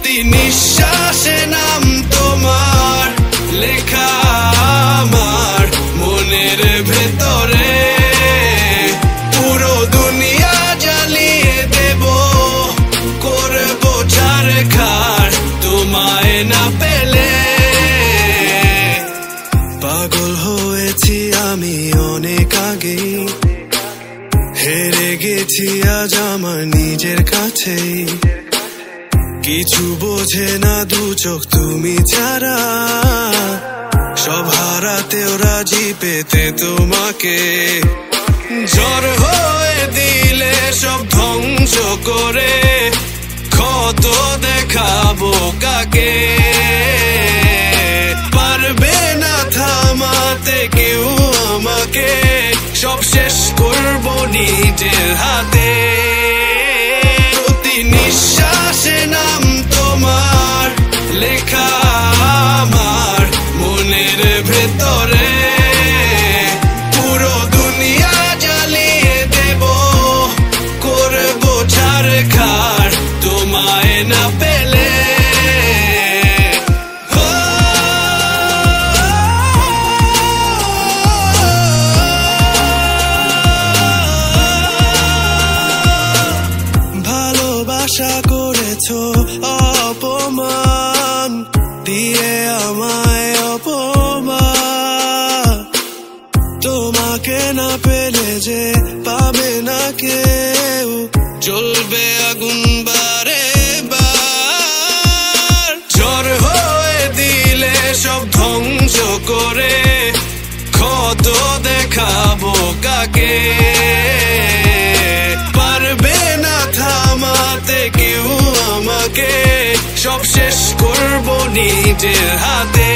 প্রতি নিঃশ্বাসে নাম তোমার লেখা আমার মনের ভেতরে। পুরো দুনিয়া জ্বালিয়ে দেব, করবো ছারখার তোমায় না পেলে। পাগল হয়েছি আমি অনেক আগে, হেরে গেছি আজ আমার নিজের কাছেই। কিছু বোঝে না দু চোখ তুমি ছাড়া, সব হারাতেও রাজি পেতে তোমাকে। ঝড় হয়ে দিলে সব ধ্বংস করে, ক্ষত দেখাবো কাকে। পারবে না থামাতে কেউ আমাকে, সব শেষ করবো নিজের হাতে। প্রতি নিঃশ্বাসে নাম তোমার লেখা আমার মনের ভেতরে। পুরো দুনিয়া জ্বালিয়ে দেব, করবো ছারখার তোমায় না পেলে। আশা করেছো অপমান দিয়ে আমায় অপমান, তোমাকে না পেলে যে পাবে না কেউ, জ্বলবে আগুন বারে বার। ঝড় হয়ে দিলে সব ধ্বংস করে, ক্ষত দেখাবো কাকে। পারবে না থামাতে কেউ আমাকে, সব শেষ করবো নিজের হাতে।